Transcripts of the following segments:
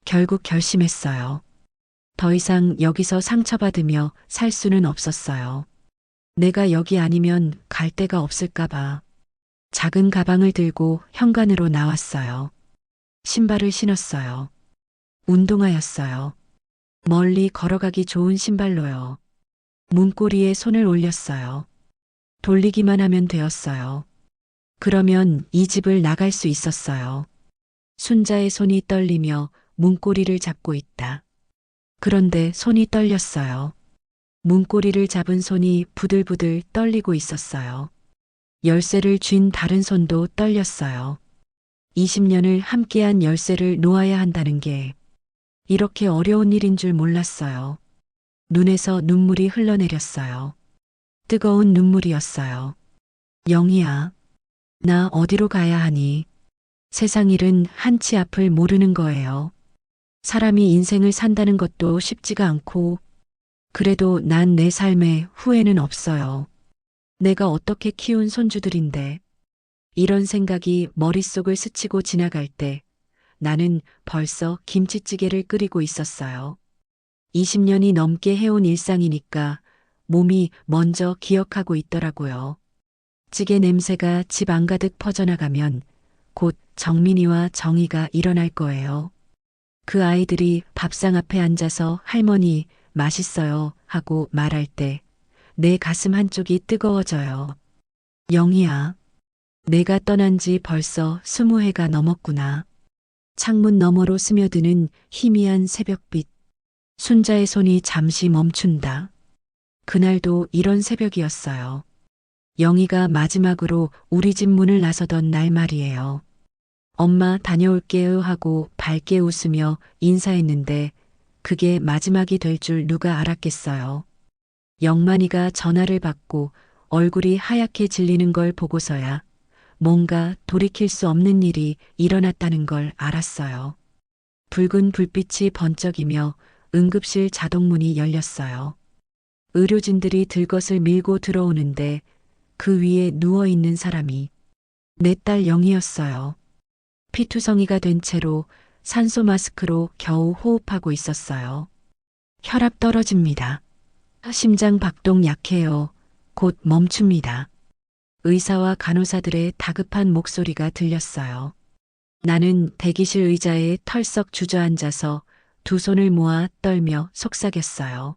결국 결심했어요. 더 이상 여기서 상처받으며 살 수는 없었어요. 내가 여기 아니면 갈 데가 없을까봐. 작은 가방을 들고 현관으로 나왔어요. 신발을 신었어요. 운동화였어요. 멀리 걸어가기 좋은 신발로요. 문고리에 손을 올렸어요. 돌리기만 하면 되었어요. 그러면 이 집을 나갈 수 있었어요. 순자의 손이 떨리며 문고리를 잡고 있다. 그런데 손이 떨렸어요. 문고리를 잡은 손이 부들부들 떨리고 있었어요. 열쇠를 쥔 다른 손도 떨렸어요. 20년을 함께한 열쇠를 놓아야 한다는 게 이렇게 어려운 일인 줄 몰랐어요. 눈에서 눈물이 흘러내렸어요. 뜨거운 눈물이었어요. 영희야, 나 어디로 가야 하니? 세상 일은 한치 앞을 모르는 거예요. 사람이 인생을 산다는 것도 쉽지가 않고, 그래도 난 내 삶에 후회는 없어요. 내가 어떻게 키운 손주들인데, 이런 생각이 머릿속을 스치고 지나갈 때 나는 벌써 김치찌개를 끓이고 있었어요. 20년이 넘게 해온 일상이니까 몸이 먼저 기억하고 있더라고요. 찌개 냄새가 집 안가득 퍼져나가면 곧 정민이와 정희가 일어날 거예요. 그 아이들이 밥상 앞에 앉아서 할머니 맛있어요 하고 말할 때 내 가슴 한쪽이 뜨거워져요. 영희야, 내가 떠난 지 벌써 20해가 넘었구나. 창문 너머로 스며드는 희미한 새벽빛. 순자의 손이 잠시 멈춘다. 그날도 이런 새벽이었어요. 영희가 마지막으로 우리 집 문을 나서던 날 말이에요. 엄마 다녀올게요 하고 밝게 웃으며 인사했는데 그게 마지막이 될 줄 누가 알았겠어요. 영만이가 전화를 받고 얼굴이 하얗게 질리는 걸 보고서야 뭔가 돌이킬 수 없는 일이 일어났다는 걸 알았어요. 붉은 불빛이 번쩍이며 응급실 자동문이 열렸어요. 의료진들이 들것을 밀고 들어오는데 그 위에 누워있는 사람이 내 딸 영희였어요. 피투성이가 된 채로 산소 마스크로 겨우 호흡하고 있었어요. 혈압 떨어집니다. 심장 박동 약해요. 곧 멈춥니다. 의사와 간호사들의 다급한 목소리가 들렸어요. 나는 대기실 의자에 털썩 주저앉아서 두 손을 모아 떨며 속삭였어요.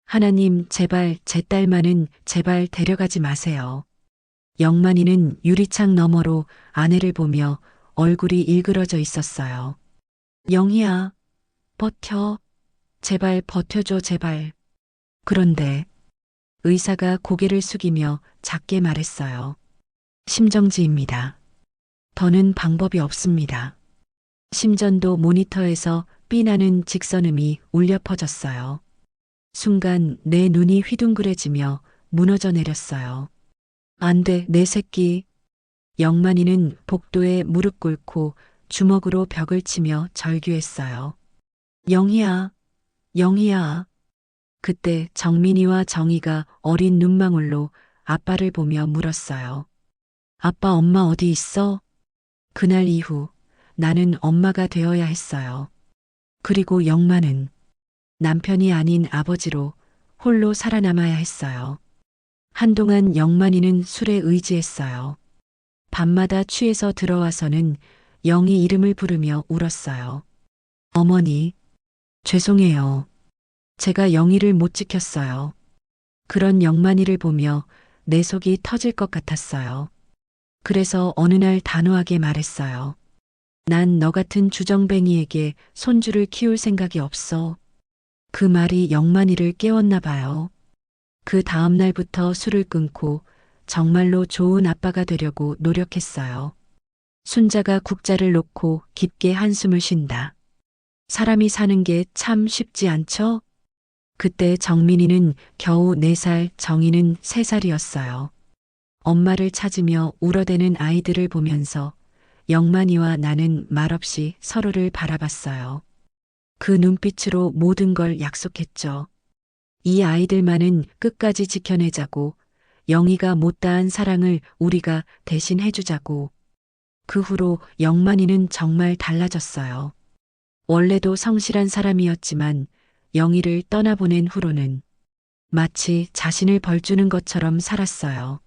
하나님, 제발 제 딸만은 제발 데려가지 마세요. 영만이는 유리창 너머로 아내를 보며 얼굴이 일그러져 있었어요. 영희야, 버텨. 제발 버텨줘, 제발. 그런데 의사가 고개를 숙이며 작게 말했어요. 심정지입니다. 더는 방법이 없습니다. 심전도 모니터에서 삐나는 직선음이 울려 퍼졌어요. 순간 내 눈이 휘둥그레지며 무너져 내렸어요. 안 돼, 내 새끼. 영만이는 복도에 무릎 꿇고 주먹으로 벽을 치며 절규했어요. 영희야, 영희야. 그때 정민이와 정희가 어린 눈망울로 아빠를 보며 물었어요. 아빠, 엄마 어디 있어? 그날 이후 나는 엄마가 되어야 했어요. 그리고 영만은 남편이 아닌 아버지로 홀로 살아남아야 했어요. 한동안 영만이는 술에 의지했어요. 밤마다 취해서 들어와서는 영희 이름을 부르며 울었어요. 어머니, 죄송해요. 제가 영희를 못 지켰어요. 그런 영만이를 보며 내 속이 터질 것 같았어요. 그래서 어느 날 단호하게 말했어요. 난 너 같은 주정뱅이에게 손주를 키울 생각이 없어. 그 말이 영만이를 깨웠나 봐요. 그 다음 날부터 술을 끊고 정말로 좋은 아빠가 되려고 노력했어요. 순자가 국자를 놓고 깊게 한숨을 쉰다. 사람이 사는 게 참 쉽지 않죠? 그때 정민이는 겨우 4살, 정희는 3살이었어요. 엄마를 찾으며 울어대는 아이들을 보면서 영만이와 나는 말없이 서로를 바라봤어요. 그 눈빛으로 모든 걸 약속했죠. 이 아이들만은 끝까지 지켜내자고, 영희가 못다한 사랑을 우리가 대신 해주자고. 그 후로 영만이는 정말 달라졌어요. 원래도 성실한 사람이었지만 영희를 떠나보낸 후로는 마치 자신을 벌주는 것처럼 살았어요.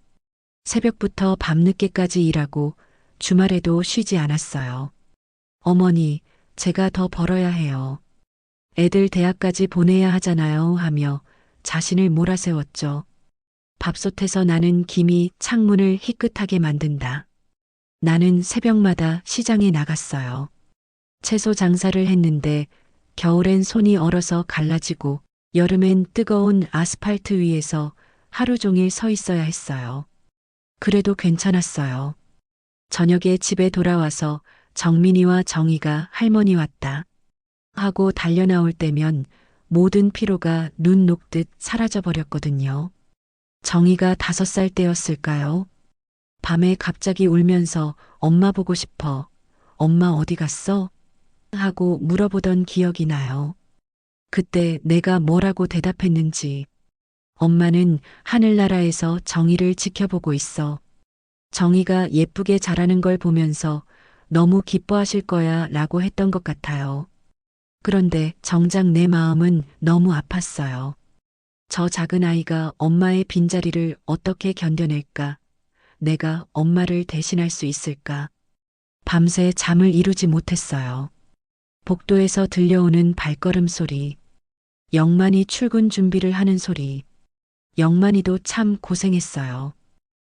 새벽부터 밤늦게까지 일하고 주말에도 쉬지 않았어요. 어머니, 제가 더 벌어야 해요. 애들 대학까지 보내야 하잖아요 하며 자신을 몰아세웠죠. 밥솥에서 나는 김이 창문을 희끗하게 만든다. 나는 새벽마다 시장에 나갔어요. 채소 장사를 했는데 겨울엔 손이 얼어서 갈라지고 여름엔 뜨거운 아스팔트 위에서 하루 종일 서 있어야 했어요. 그래도 괜찮았어요. 저녁에 집에 돌아와서 정민이와 정희가 할머니 왔다 하고 달려나올 때면 모든 피로가 눈 녹듯 사라져 버렸거든요. 정희가 5살 때였을까요? 밤에 갑자기 울면서 엄마 보고 싶어. 엄마 어디 갔어? 하고 물어보던 기억이 나요. 그때 내가 뭐라고 대답했는지. 엄마는 하늘나라에서 정희를 지켜보고 있어. 정희가 예쁘게 자라는 걸 보면서 너무 기뻐하실 거야 라고 했던 것 같아요. 그런데 정작 내 마음은 너무 아팠어요. 저 작은 아이가 엄마의 빈자리를 어떻게 견뎌낼까? 내가 엄마를 대신할 수 있을까? 밤새 잠을 이루지 못했어요. 복도에서 들려오는 발걸음 소리, 영만이 출근 준비를 하는 소리. 영만이도 참 고생했어요.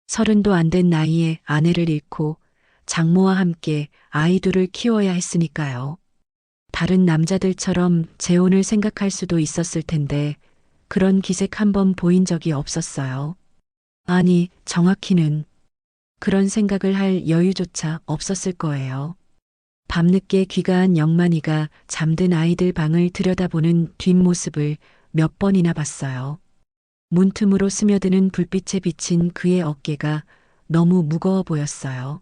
30도 안 된 나이에 아내를 잃고 장모와 함께 아이 둘을 키워야 했으니까요. 다른 남자들처럼 재혼을 생각할 수도 있었을 텐데 그런 기색 한번 보인 적이 없었어요. 아니, 정확히는 그런 생각을 할 여유조차 없었을 거예요. 밤늦게 귀가한 영만이가 잠든 아이들 방을 들여다보는 뒷모습을 몇 번이나 봤어요. 문틈으로 스며드는 불빛에 비친 그의 어깨가 너무 무거워 보였어요.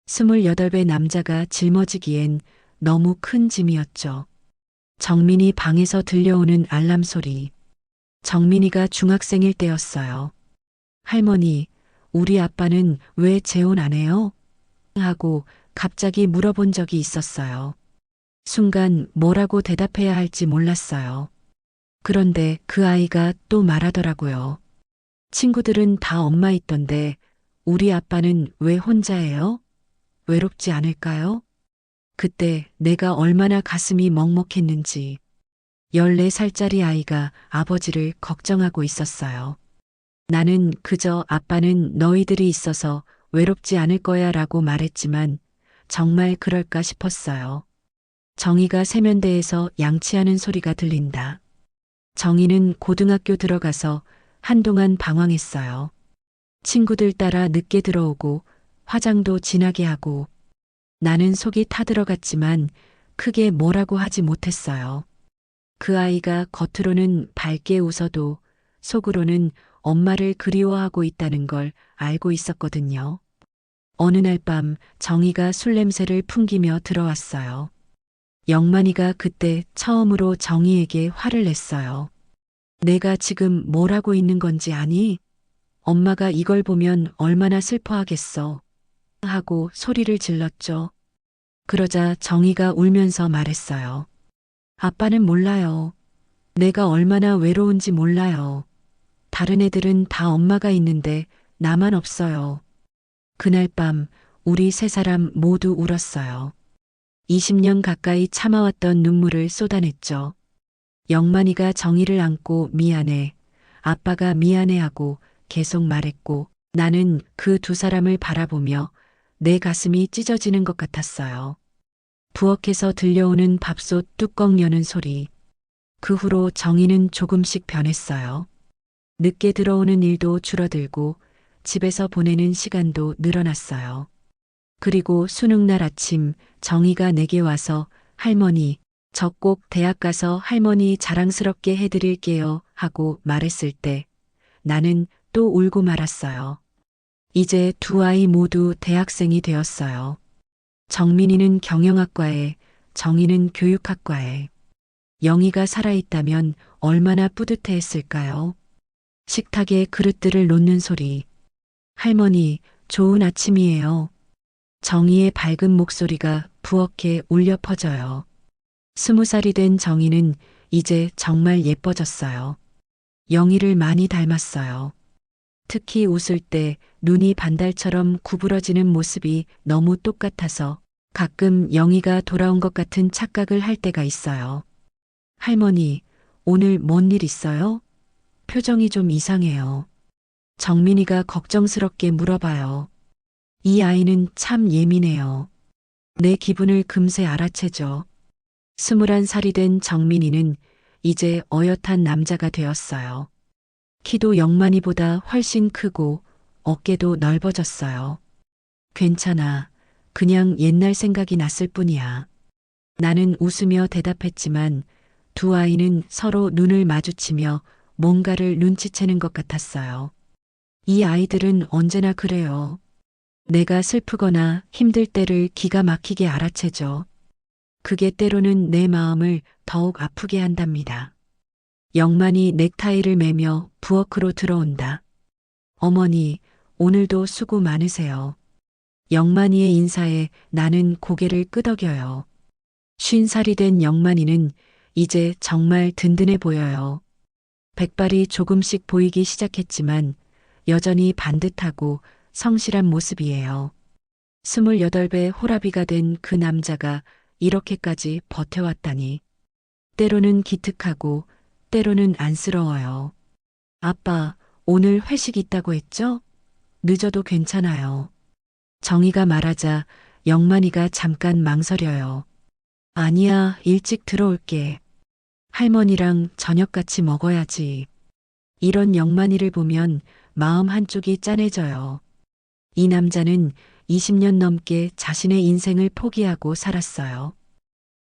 28배 남자가 짊어지기엔 너무 큰 짐이었죠. 정민이 방에서 들려오는 알람 소리. 정민이가 중학생일 때였어요. 할머니, 우리 아빠는 왜 재혼 안 해요? 하고 갑자기 물어본 적이 있었어요. 순간 뭐라고 대답해야 할지 몰랐어요. 그런데 그 아이가 또 말하더라고요. 친구들은 다 엄마 있던데 우리 아빠는 왜 혼자예요? 외롭지 않을까요? 그때 내가 얼마나 가슴이 먹먹했는지 14살짜리 아이가 아버지를 걱정하고 있었어요. 나는 그저 아빠는 너희들이 있어서 외롭지 않을 거야 라고 말했지만 정말 그럴까 싶었어요. 정희가 세면대에서 양치하는 소리가 들린다. 정희는 고등학교 들어가서 한동안 방황했어요. 친구들 따라 늦게 들어오고 화장도 진하게 하고 나는 속이 타들어갔지만 크게 뭐라고 하지 못했어요. 그 아이가 겉으로는 밝게 웃어도 속으로는 엄마를 그리워하고 있다는 걸 알고 있었거든요. 어느 날 밤 정희가 술 냄새를 풍기며 들어왔어요. 영만이가 그때 처음으로 정희에게 화를 냈어요. 내가 지금 뭘 하고 있는 건지 아니? 엄마가 이걸 보면 얼마나 슬퍼하겠어. 하고 소리를 질렀죠. 그러자 정희가 울면서 말했어요. 아빠는 몰라요. 내가 얼마나 외로운지 몰라요. 다른 애들은 다 엄마가 있는데 나만 없어요. 그날 밤 우리 3사람 모두 울었어요. 20년 가까이 참아왔던 눈물을 쏟아냈죠. 영만이가 정희를 안고 미안해, 아빠가 미안해하고 계속 말했고 나는 그 2사람을 바라보며 내 가슴이 찢어지는 것 같았어요. 부엌에서 들려오는 밥솥 뚜껑 여는 소리. 그 후로 정희는 조금씩 변했어요. 늦게 들어오는 일도 줄어들고 집에서 보내는 시간도 늘어났어요. 그리고 수능날 아침 정희가 내게 와서 할머니, 저 꼭 대학 가서 할머니 자랑스럽게 해드릴게요 하고 말했을 때 나는 또 울고 말았어요. 이제 2 아이 모두 대학생이 되었어요. 정민이는 경영학과에, 정희는 교육학과에. 영희가 살아있다면 얼마나 뿌듯해했을까요? 식탁에 그릇들을 놓는 소리. 할머니, 좋은 아침이에요. 정희의 밝은 목소리가 부엌에 울려 퍼져요. 20살이 된 정희는 이제 정말 예뻐졌어요. 영희를 많이 닮았어요. 특히 웃을 때 눈이 반달처럼 구부러지는 모습이 너무 똑같아서 가끔 영희가 돌아온 것 같은 착각을 할 때가 있어요. 할머니, 오늘 뭔 일 있어요? 표정이 좀 이상해요. 정민이가 걱정스럽게 물어봐요. 이 아이는 참 예민해요. 내 기분을 금세 알아채죠. 21살이 된 정민이는 이제 어엿한 남자가 되었어요. 키도 영만이보다 훨씬 크고 어깨도 넓어졌어요. 괜찮아. 그냥 옛날 생각이 났을 뿐이야. 나는 웃으며 대답했지만 두 아이는 서로 눈을 마주치며 뭔가를 눈치채는 것 같았어요. 이 아이들은 언제나 그래요. 내가 슬프거나 힘들 때를 기가 막히게 알아채죠. 그게 때로는 내 마음을 더욱 아프게 한답니다. 영만이 넥타이를 매며 부엌으로 들어온다. 어머니, 오늘도 수고 많으세요. 영만이의 인사에 나는 고개를 끄덕여요. 50살이 된 영만이는 이제 정말 든든해 보여요. 백발이 조금씩 보이기 시작했지만 여전히 반듯하고 성실한 모습이에요. 28배 호라비가 된 그 남자가 이렇게까지 버텨왔다니. 때로는 기특하고 때로는 안쓰러워요. 아빠, 오늘 회식 있다고 했죠? 늦어도 괜찮아요. 정희가 말하자 영만이가 잠깐 망설여요. 아니야, 일찍 들어올게. 할머니랑 저녁 같이 먹어야지. 이런 영만이를 보면 마음 한쪽이 짠해져요. 이 남자는 20년 넘게 자신의 인생을 포기하고 살았어요.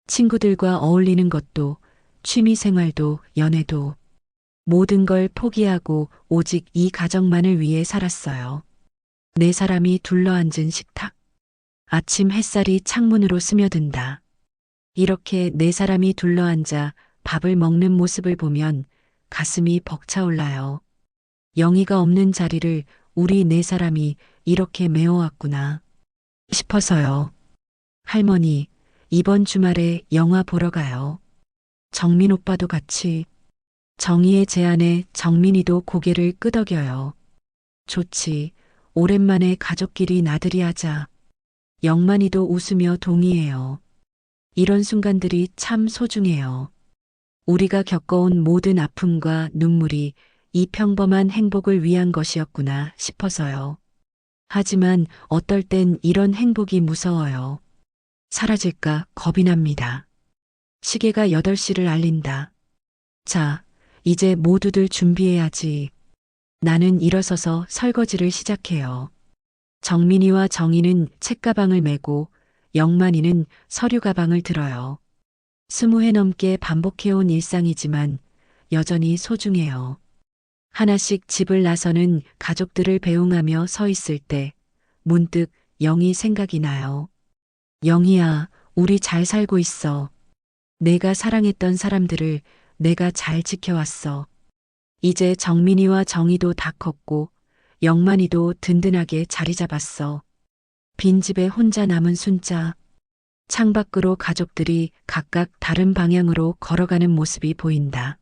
친구들과 어울리는 것도, 취미 생활도, 연애도, 모든 걸 포기하고 오직 이 가정만을 위해 살았어요. 네 사람이 둘러앉은 식탁. 아침 햇살이 창문으로 스며든다. 이렇게 네 사람이 둘러앉아 밥을 먹는 모습을 보면 가슴이 벅차올라요. 영희가 없는 자리를 우리 네 사람이 이렇게 메워왔구나 싶어서요. 할머니, 이번 주말에 영화 보러 가요. 정민 오빠도 같이. 정희의 제안에 정민이도 고개를 끄덕여요. 좋지. 오랜만에 가족끼리 나들이 하자. 영만이도 웃으며 동의해요. 이런 순간들이 참 소중해요. 우리가 겪어온 모든 아픔과 눈물이 이 평범한 행복을 위한 것이었구나 싶어서요. 하지만 어떨 땐 이런 행복이 무서워요. 사라질까 겁이 납니다. 시계가 8시를 알린다. 자, 이제 모두들 준비해야지. 나는 일어서서 설거지를 시작해요. 정민이와 정희는 책가방을 메고 영만이는 서류 가방을 들어요. 20회 넘게 반복해온 일상이지만 여전히 소중해요. 하나씩 집을 나서는 가족들을 배웅하며 서 있을 때 문득 영희 생각이 나요. 영희야, 우리 잘 살고 있어. 내가 사랑했던 사람들을 내가 잘 지켜왔어. 이제 정민이와 정희도 다 컸고 영만이도 든든하게 자리 잡았어. 빈집에 혼자 남은 순자. 창밖으로 가족들이 각각 다른 방향으로 걸어가는 모습이 보인다.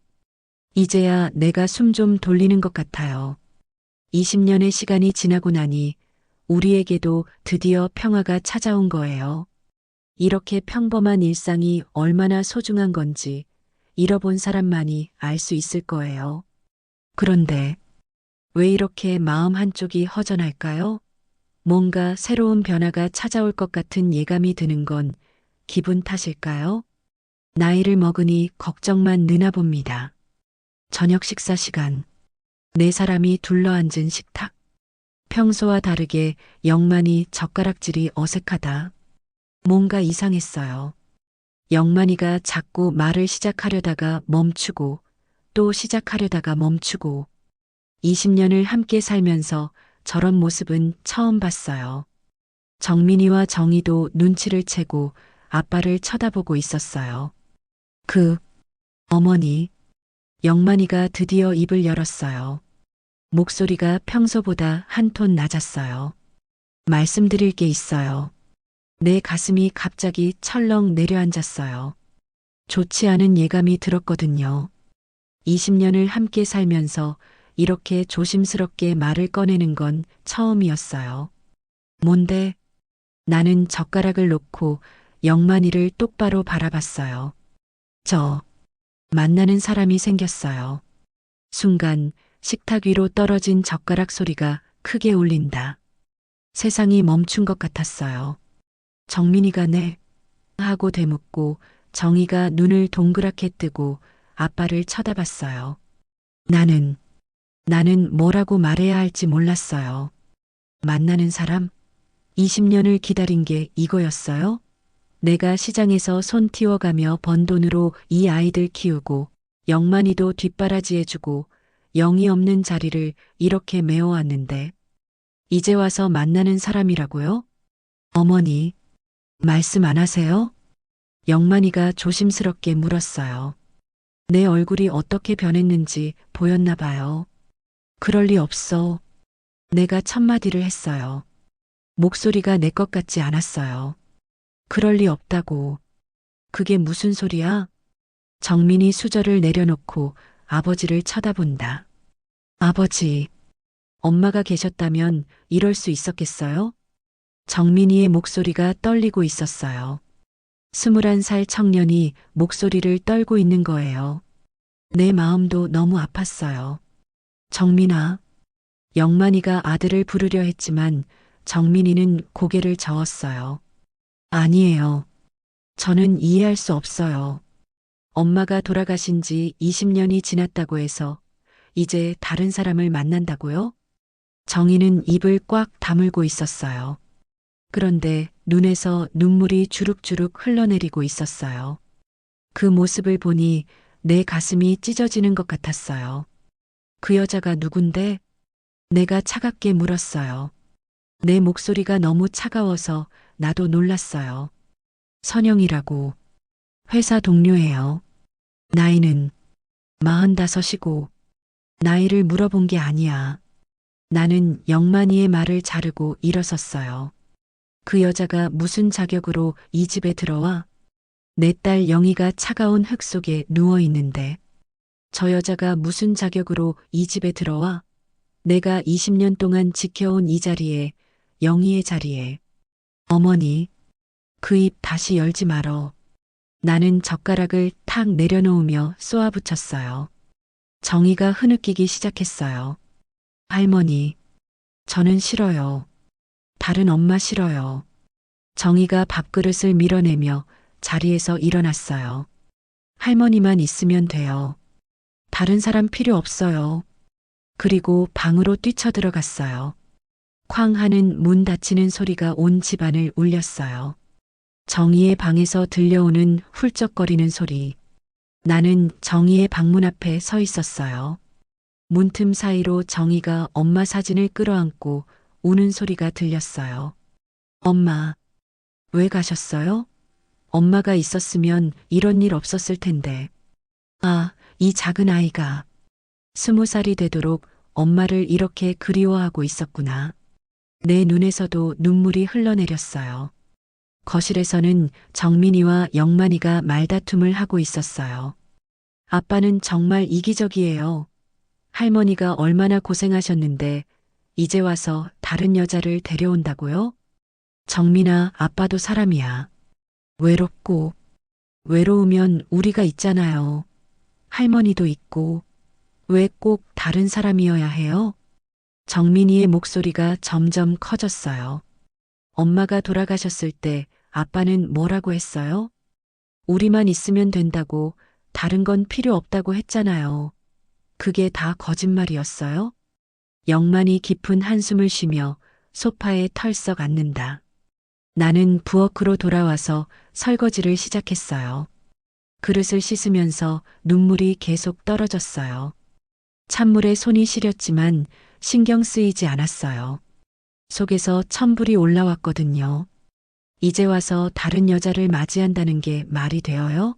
이제야 내가 숨 좀 돌리는 것 같아요. 20년의 시간이 지나고 나니 우리에게도 드디어 평화가 찾아온 거예요. 이렇게 평범한 일상이 얼마나 소중한 건지 잃어본 사람만이 알 수 있을 거예요. 그런데 왜 이렇게 마음 한쪽이 허전할까요? 뭔가 새로운 변화가 찾아올 것 같은 예감이 드는 건 기분 탓일까요? 나이를 먹으니 걱정만 느나 봅니다. 저녁 식사 시간. 네 사람이 둘러앉은 식탁. 평소와 다르게 영만이 젓가락질이 어색하다. 뭔가 이상했어요. 영만이가 자꾸 말을 시작하려다가 멈추고 또 시작하려다가 멈추고 20년을 함께 살면서 저런 모습은 처음 봤어요. 정민이와 정희도 눈치를 채고 아빠를 쳐다보고 있었어요. 어머니. 영만이가 드디어 입을 열었어요. 목소리가 평소보다 한 톤 낮았어요. 말씀드릴 게 있어요. 내 가슴이 갑자기 철렁 내려앉았어요. 좋지 않은 예감이 들었거든요. 20년을 함께 살면서 이렇게 조심스럽게 말을 꺼내는 건 처음이었어요. 뭔데? 나는 젓가락을 놓고 영만이를 똑바로 바라봤어요. 저, 만나는 사람이 생겼어요. 순간 식탁 위로 떨어진 젓가락 소리가 크게 울린다. 세상이 멈춘 것 같았어요. 정민이가 네? 하고 되묻고 정희가 눈을 동그랗게 뜨고 아빠를 쳐다봤어요. 나는 뭐라고 말해야 할지 몰랐어요. 만나는 사람? 20년을 기다린 게 이거였어요? 내가 시장에서 손 틔워가며 번 돈으로 이 아이들 키우고 영만이도 뒷바라지해주고 영이 없는 자리를 이렇게 메워왔는데 이제 와서 만나는 사람이라고요? 어머니, 말씀 안 하세요? 영만이가 조심스럽게 물었어요. 내 얼굴이 어떻게 변했는지 보였나 봐요. 그럴 리 없어. 내가 첫마디를 했어요. 목소리가 내 것 같지 않았어요. 그럴 리 없다고. 그게 무슨 소리야? 정민이 수저를 내려놓고 아버지를 쳐다본다. 아버지, 엄마가 계셨다면 이럴 수 있었겠어요? 정민이의 목소리가 떨리고 있었어요. 21살 청년이 목소리를 떨고 있는 거예요. 내 마음도 너무 아팠어요. 정민아, 영만이가 아들을 부르려 했지만 정민이는 고개를 저었어요. 아니에요. 저는 이해할 수 없어요. 엄마가 돌아가신 지 20년이 지났다고 해서 이제 다른 사람을 만난다고요? 정희는 입을 꽉 다물고 있었어요. 그런데 눈에서 눈물이 주룩주룩 흘러내리고 있었어요. 그 모습을 보니 내 가슴이 찢어지는 것 같았어요. 그 여자가 누군데? 내가 차갑게 물었어요. 내 목소리가 너무 차가워서 나도 놀랐어요. 선영이라고. 회사 동료예요. 나이는 45이고 나이를 물어본 게 아니야. 나는 영만이의 말을 자르고 일어섰어요. 그 여자가 무슨 자격으로 이 집에 들어와? 내 딸 영희가 차가운 흙 속에 누워 있는데 저 여자가 무슨 자격으로 이 집에 들어와? 내가 20년 동안 지켜온 이 자리에, 영희의 자리에. 어머니, 그 입 다시 열지 말어. 나는 젓가락을 탁 내려놓으며 쏘아붙였어요. 정희가 흐느끼기 시작했어요. 할머니, 저는 싫어요. 다른 엄마 싫어요. 정희가 밥그릇을 밀어내며 자리에서 일어났어요. 할머니만 있으면 돼요. 다른 사람 필요 없어요. 그리고 방으로 뛰쳐들어갔어요. 쾅 하는 문 닫히는 소리가 온 집안을 울렸어요. 정희의 방에서 들려오는 훌쩍거리는 소리. 나는 정희의 방문 앞에 서 있었어요. 문틈 사이로 정희가 엄마 사진을 끌어안고 우는 소리가 들렸어요. 엄마, 왜 가셨어요? 엄마가 있었으면 이런 일 없었을 텐데. 아, 이 작은 아이가 20살이 되도록 엄마를 이렇게 그리워하고 있었구나. 내 눈에서도 눈물이 흘러내렸어요. 거실에서는 정민이와 영만이가 말다툼을 하고 있었어요. 아빠는 정말 이기적이에요. 할머니가 얼마나 고생하셨는데 이제 와서 다른 여자를 데려온다고요? 정민아, 아빠도 사람이야. 외롭고, 외로우면 우리가 있잖아요. 할머니도 있고, 왜 꼭 다른 사람이어야 해요? 정민이의 목소리가 점점 커졌어요. 엄마가 돌아가셨을 때 아빠는 뭐라고 했어요? 우리만 있으면 된다고, 다른 건 필요 없다고 했잖아요. 그게 다 거짓말이었어요? 영만이 깊은 한숨을 쉬며 소파에 털썩 앉는다. 나는 부엌으로 돌아와서 설거지를 시작했어요. 그릇을 씻으면서 눈물이 계속 떨어졌어요. 찬물에 손이 시렸지만 신경 쓰이지 않았어요. 속에서 천불이 올라왔거든요. 이제 와서 다른 여자를 맞이한다는 게 말이 되어요?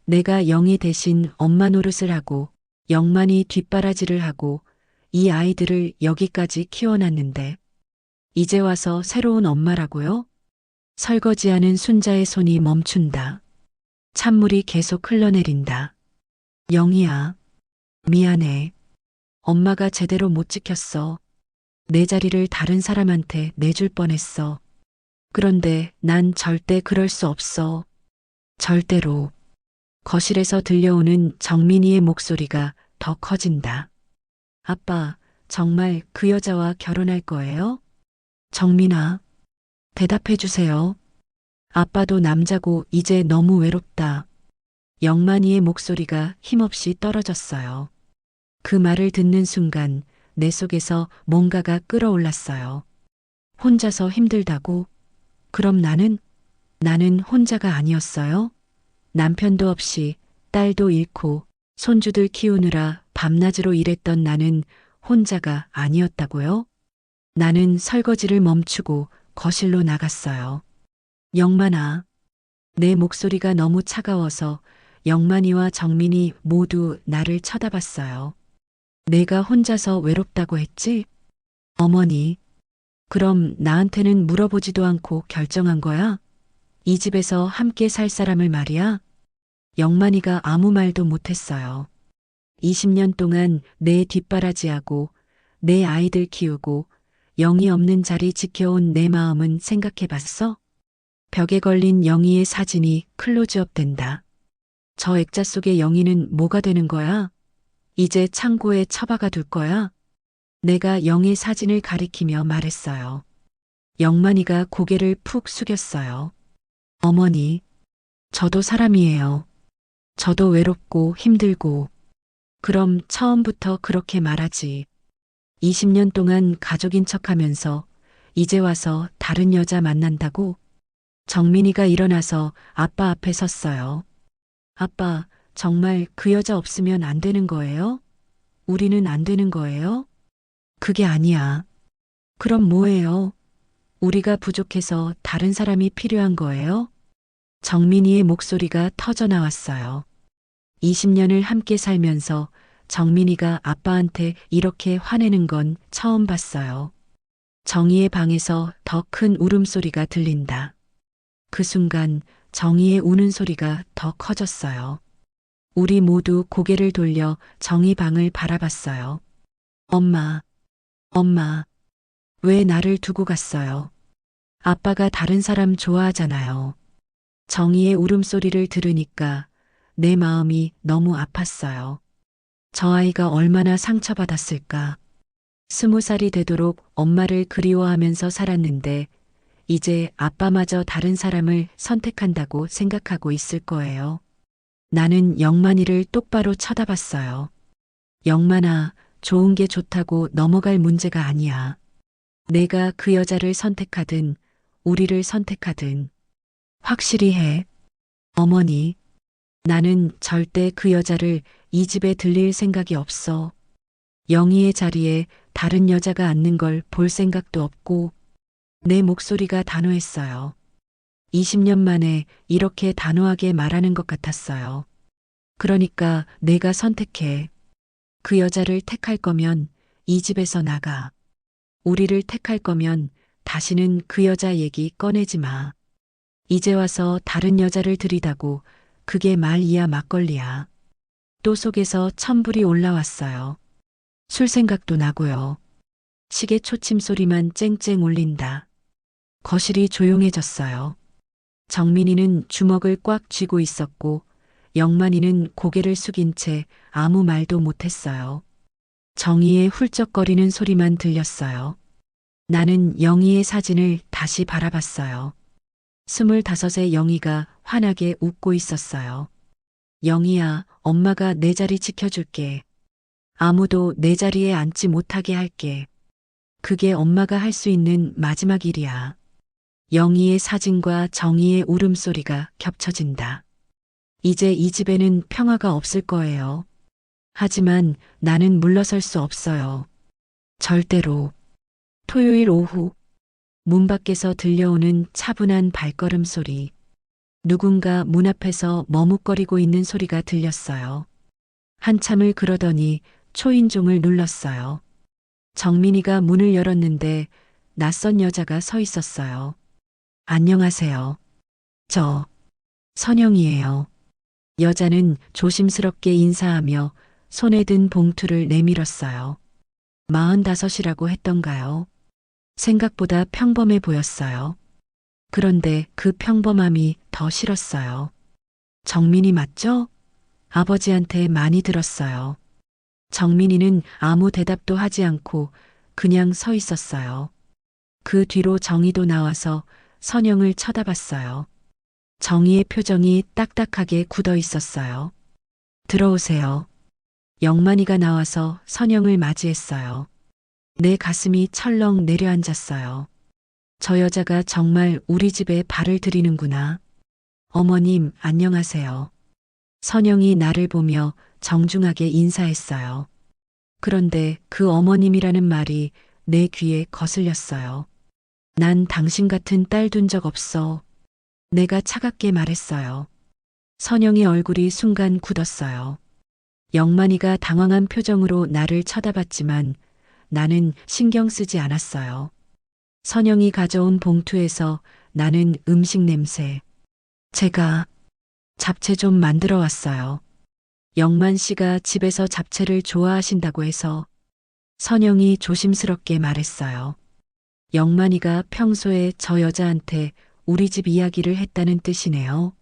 내가 영희 대신 엄마 노릇을 하고 영만이 뒷바라지를 하고 이 아이들을 여기까지 키워놨는데 이제 와서 새로운 엄마라고요? 설거지하는 순자의 손이 멈춘다. 찬물이 계속 흘러내린다. 영희야, 미안해. 엄마가 제대로 못 지켰어. 내 자리를 다른 사람한테 내줄 뻔했어. 그런데 난 절대 그럴 수 없어. 절대로. 거실에서 들려오는 정민이의 목소리가 더 커진다. 아빠, 정말 그 여자와 결혼할 거예요? 정민아, 대답해 주세요. 아빠도 남자고 이제 너무 외롭다. 영만이의 목소리가 힘없이 떨어졌어요. 그 말을 듣는 순간 내 속에서 뭔가가 끌어올랐어요. 혼자서 힘들다고? 그럼 나는 혼자가 아니었어요? 남편도 없이 딸도 잃고 손주들 키우느라 밤낮으로 일했던 나는 혼자가 아니었다고요? 나는 설거지를 멈추고 거실로 나갔어요. 영만아, 내 목소리가 너무 차가워서 영만이와 정민이 모두 나를 쳐다봤어요. 내가 혼자서 외롭다고 했지? 어머니, 그럼 나한테는 물어보지도 않고 결정한 거야? 이 집에서 함께 살 사람을 말이야? 영만이가 아무 말도 못했어요. 20년 동안 내 뒷바라지하고 내 아이들 키우고 영희 없는 자리 지켜온 내 마음은 생각해 봤어? 벽에 걸린 영희의 사진이 클로즈업 된다. 저 액자 속의 영희는 뭐가 되는 거야? 이제 창고에 처박아 둘 거야? 내가 영희의 사진을 가리키며 말했어요. 영만이가 고개를 푹 숙였어요. 어머니, 저도 사람이에요. 저도 외롭고 힘들고. 그럼 처음부터 그렇게 말하지. 20년 동안 가족인 척하면서 이제 와서 다른 여자 만난다고? 정민이가 일어나서 아빠 앞에 섰어요. 아빠, 정말 그 여자 없으면 안 되는 거예요? 우리는 안 되는 거예요? 그게 아니야. 그럼 뭐예요? 우리가 부족해서 다른 사람이 필요한 거예요? 정민이의 목소리가 터져 나왔어요. 20년을 함께 살면서 정민이가 아빠한테 이렇게 화내는 건 처음 봤어요. 정희의 방에서 더 큰 울음소리가 들린다. 그 순간 정희의 우는 소리가 더 커졌어요. 우리 모두 고개를 돌려 정희 방을 바라봤어요. 엄마, 엄마, 왜 나를 두고 갔어요? 아빠가 다른 사람 좋아하잖아요. 정희의 울음소리를 들으니까 내 마음이 너무 아팠어요. 저 아이가 얼마나 상처받았을까. 20살이 되도록 엄마를 그리워하면서 살았는데 이제 아빠마저 다른 사람을 선택한다고 생각하고 있을 거예요. 나는 영만이를 똑바로 쳐다봤어요. 영만아, 좋은 게 좋다고 넘어갈 문제가 아니야. 내가 그 여자를 선택하든 우리를 선택하든 확실히 해. 어머니, 나는 절대 그 여자를 이 집에 들릴 생각이 없어. 영희의 자리에 다른 여자가 앉는 걸 볼 생각도 없고. 내 목소리가 단호했어요. 20년 만에 이렇게 단호하게 말하는 것 같았어요. 그러니까 내가 선택해. 그 여자를 택할 거면 이 집에서 나가. 우리를 택할 거면 다시는 그 여자 얘기 꺼내지 마. 이제 와서 다른 여자를 들이다고 그게 말이야 막걸리야. 또 속에서 천불이 올라왔어요. 술 생각도 나고요. 시계 초침 소리만 쨍쨍 울린다. 거실이 조용해졌어요. 정민이는 주먹을 꽉 쥐고 있었고 영만이는 고개를 숙인 채 아무 말도 못했어요. 정희의 훌쩍거리는 소리만 들렸어요. 나는 영희의 사진을 다시 바라봤어요. 25의 영희가 환하게 웃고 있었어요. 영희야, 엄마가 내 자리 지켜줄게. 아무도 내 자리에 앉지 못하게 할게. 그게 엄마가 할 수 있는 마지막 일이야. 영희의 사진과 정희의 울음소리가 겹쳐진다. 이제 이 집에는 평화가 없을 거예요. 하지만 나는 물러설 수 없어요. 절대로. 토요일 오후, 문 밖에서 들려오는 차분한 발걸음 소리. 누군가 문 앞에서 머뭇거리고 있는 소리가 들렸어요. 한참을 그러더니 초인종을 눌렀어요. 정민이가 문을 열었는데 낯선 여자가 서 있었어요. 안녕하세요. 저 선영이에요. 여자는 조심스럽게 인사하며 손에 든 봉투를 내밀었어요. 45이라고 했던가요? 생각보다 평범해 보였어요. 그런데 그 평범함이 더 싫었어요. 정민이 맞죠? 아버지한테 많이 들었어요. 정민이는 아무 대답도 하지 않고 그냥 서 있었어요. 그 뒤로 정희도 나와서 선영을 쳐다봤어요. 정희의 표정이 딱딱하게 굳어 있었어요. 들어오세요. 영만이가 나와서 선영을 맞이했어요. 내 가슴이 철렁 내려앉았어요. 저 여자가 정말 우리 집에 발을 들이는구나. 어머님, 안녕하세요. 선영이 나를 보며 정중하게 인사했어요. 그런데 그 어머님이라는 말이 내 귀에 거슬렸어요. 난 당신 같은 딸 둔 적 없어. 내가 차갑게 말했어요. 선영이 얼굴이 순간 굳었어요. 영만이가 당황한 표정으로 나를 쳐다봤지만 나는 신경 쓰지 않았어요. 선영이 가져온 봉투에서 나는 음식 냄새. 제가 잡채 좀 만들어 왔어요. 영만 씨가 집에서 잡채를 좋아하신다고 해서 선영이 조심스럽게 말했어요. 영만이가 평소에 저 여자한테 우리 집 이야기를 했다는 뜻이네요.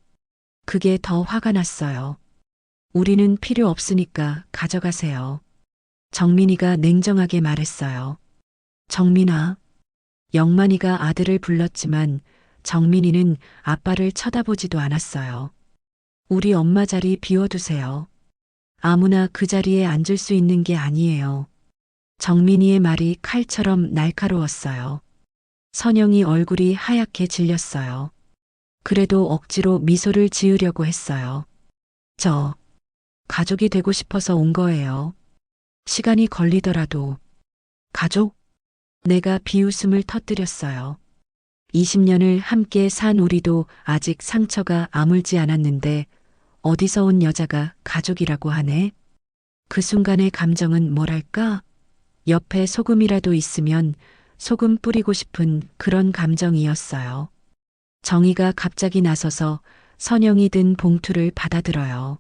그게 더 화가 났어요. 우리는 필요 없으니까 가져가세요. 정민이가 냉정하게 말했어요. 정민아. 영만이가 아들을 불렀지만 정민이는 아빠를 쳐다보지도 않았어요. 우리 엄마 자리 비워두세요. 아무나 그 자리에 앉을 수 있는 게 아니에요. 정민이의 말이 칼처럼 날카로웠어요. 선영이 얼굴이 하얗게 질렸어요. 그래도 억지로 미소를 지으려고 했어요. 저, 가족이 되고 싶어서 온 거예요. 시간이 걸리더라도. 가족? 내가 비웃음을 터뜨렸어요. 20년을 함께 산 우리도 아직 상처가 아물지 않았는데 어디서 온 여자가 가족이라고 하네? 그 순간의 감정은 뭐랄까? 옆에 소금이라도 있으면 소금 뿌리고 싶은 그런 감정이었어요. 정희가 갑자기 나서서 선영이 든 봉투를 받아들어요.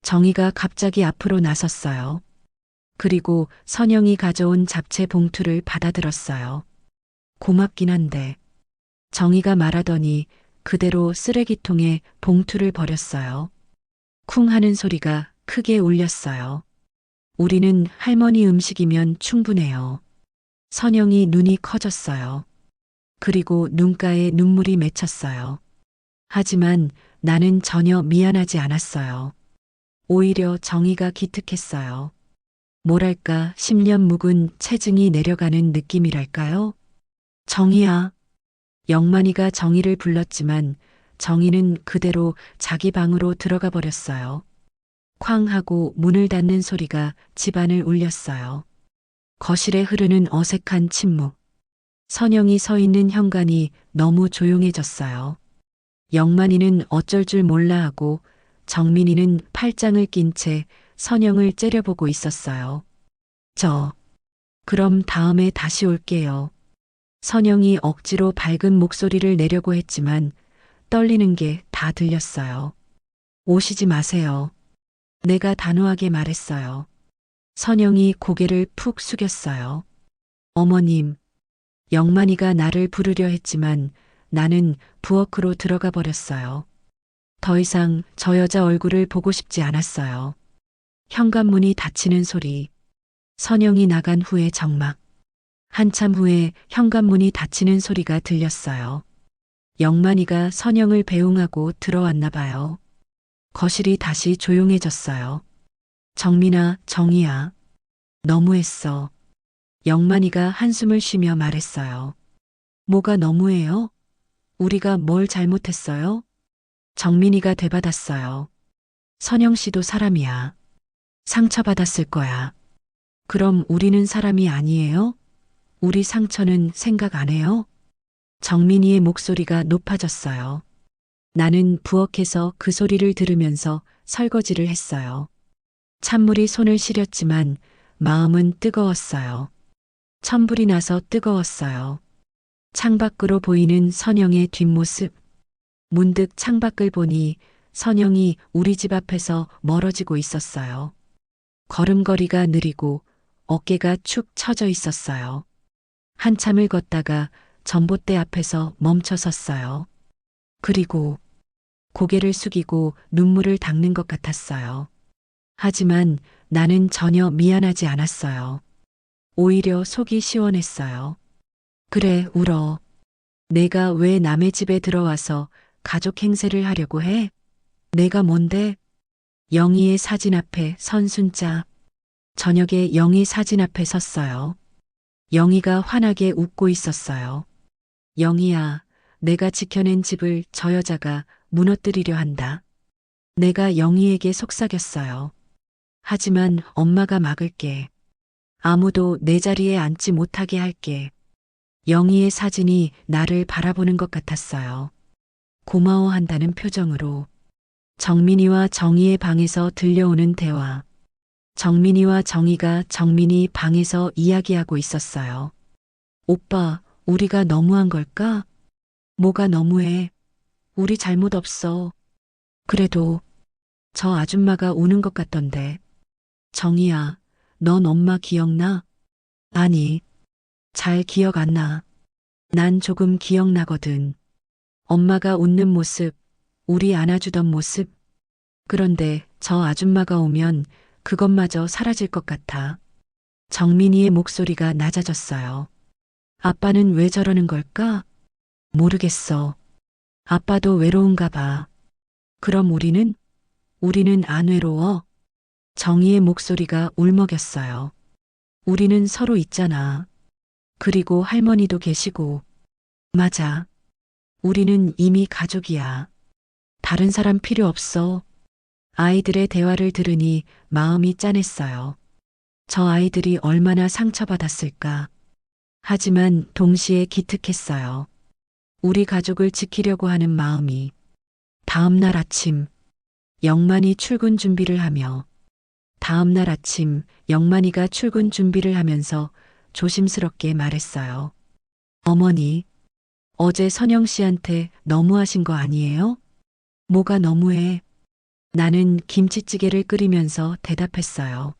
정희가 갑자기 앞으로 나섰어요. 그리고 선영이 가져온 잡채 봉투를 받아들었어요. 고맙긴 한데. 정희가 말하더니 그대로 쓰레기통에 봉투를 버렸어요. 쿵 하는 소리가 크게 울렸어요. 우리는 할머니 음식이면 충분해요. 선영이 눈이 커졌어요. 그리고 눈가에 눈물이 맺혔어요. 하지만 나는 전혀 미안하지 않았어요. 오히려 정의가 기특했어요. 뭐랄까 10년 묵은 체증이 내려가는 느낌이랄까요? 정희야. 영만이가 정희를 불렀지만 정희는 그대로 자기 방으로 들어가 버렸어요. 쾅 하고 문을 닫는 소리가 집안을 울렸어요. 거실에 흐르는 어색한 침묵. 선영이 서 있는 현관이 너무 조용해졌어요. 영만이는 어쩔 줄 몰라 하고 정민이는 팔짱을 낀 채 선영을 째려보고 있었어요. 그럼 다음에 다시 올게요. 선영이 억지로 밝은 목소리를 내려고 했지만 떨리는 게 다 들렸어요. 오시지 마세요. 내가 단호하게 말했어요. 선영이 고개를 푹 숙였어요. 어머님. 영만이가 나를 부르려 했지만 나는 부엌으로 들어가 버렸어요. 더 이상 저 여자 얼굴을 보고 싶지 않았어요. 현관문이 닫히는 소리. 선영이 나간 후의 정막. 한참 후에 현관문이 닫히는 소리가 들렸어요. 영만이가 선영을 배웅하고 들어왔나 봐요. 거실이 다시 조용해졌어요. 정민아, 정희야. 너무했어. 영만이가 한숨을 쉬며 말했어요. 뭐가 너무해요? 우리가 뭘 잘못했어요? 정민이가 되받았어요. 선영 씨도 사람이야. 상처받았을 거야. 그럼 우리는 사람이 아니에요? 우리 상처는 생각 안 해요? 정민이의 목소리가 높아졌어요. 나는 부엌에서 그 소리를 들으면서 설거지를 했어요. 찬물이 손을 시렸지만 마음은 뜨거웠어요. 천불이 나서 뜨거웠어요. 창밖으로 보이는 선영의 뒷모습. 문득 창밖을 보니 선영이 우리 집 앞에서 멀어지고 있었어요. 걸음걸이가 느리고 어깨가 축 처져 있었어요. 한참을 걷다가 전봇대 앞에서 멈춰 섰어요. 그리고 고개를 숙이고 눈물을 닦는 것 같았어요. 하지만 나는 전혀 미안하지 않았어요. 오히려 속이 시원했어요. 그래, 울어. 내가 왜 남의 집에 들어와서 가족 행세를 하려고 해? 내가 뭔데? 영희의 사진 앞에 선 순자. 저녁에 영희 사진 앞에 섰어요. 영희가 환하게 웃고 있었어요. 영희야, 내가 지켜낸 집을 저 여자가 무너뜨리려 한다. 내가 영희에게 속삭였어요. 하지만 엄마가 막을게. 아무도 내 자리에 앉지 못하게 할게. 영희의 사진이 나를 바라보는 것 같았어요. 고마워한다는 표정으로. 정민이와 정희의 방에서 들려오는 대화. 정민이와 정희가 정민이 방에서 이야기하고 있었어요. 오빠, 우리가 너무한 걸까? 뭐가 너무해? 우리 잘못 없어. 그래도 저 아줌마가 우는 것 같던데. 정희야, 넌 엄마 기억나? 아니, 잘 기억 안 나. 난 조금 기억나거든. 엄마가 웃는 모습, 우리 안아주던 모습. 그런데 저 아줌마가 오면 그것마저 사라질 것 같아. 정민이의 목소리가 낮아졌어요. 아빠는 왜 저러는 걸까? 모르겠어. 아빠도 외로운가 봐. 그럼 우리는 안 외로워. 정희의 목소리가 울먹였어요. 우리는 서로 있잖아. 그리고 할머니도 계시고. 맞아. 우리는 이미 가족이야. 다른 사람 필요 없어. 아이들의 대화를 들으니 마음이 짠했어요. 저 아이들이 얼마나 상처받았을까. 하지만 동시에 기특했어요. 우리 가족을 지키려고 하는 마음이. 다음 날 아침, 영만이 출근 준비를 하며 다음 날 아침 영만이가 출근 준비를 하면서 조심스럽게 말했어요. 어머니, 어제 선영 씨한테 너무하신 거 아니에요? 뭐가 너무해? 나는 김치찌개를 끓이면서 대답했어요.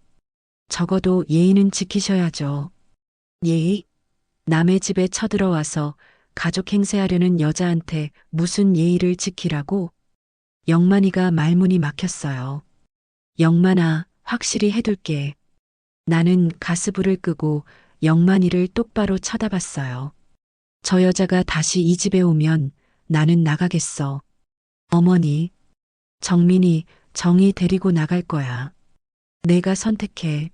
적어도 예의는 지키셔야죠. 예의? 남의 집에 쳐들어와서 가족 행세하려는 여자한테 무슨 예의를 지키라고? 영만이가 말문이 막혔어요. 영만아, 확실히 해둘게. 나는 가스불을 끄고 영만이를 똑바로 쳐다봤어요. 저 여자가 다시 이 집에 오면 나는 나가겠어. 어머니, 정민이 정이 데리고 나갈 거야. 내가 선택해.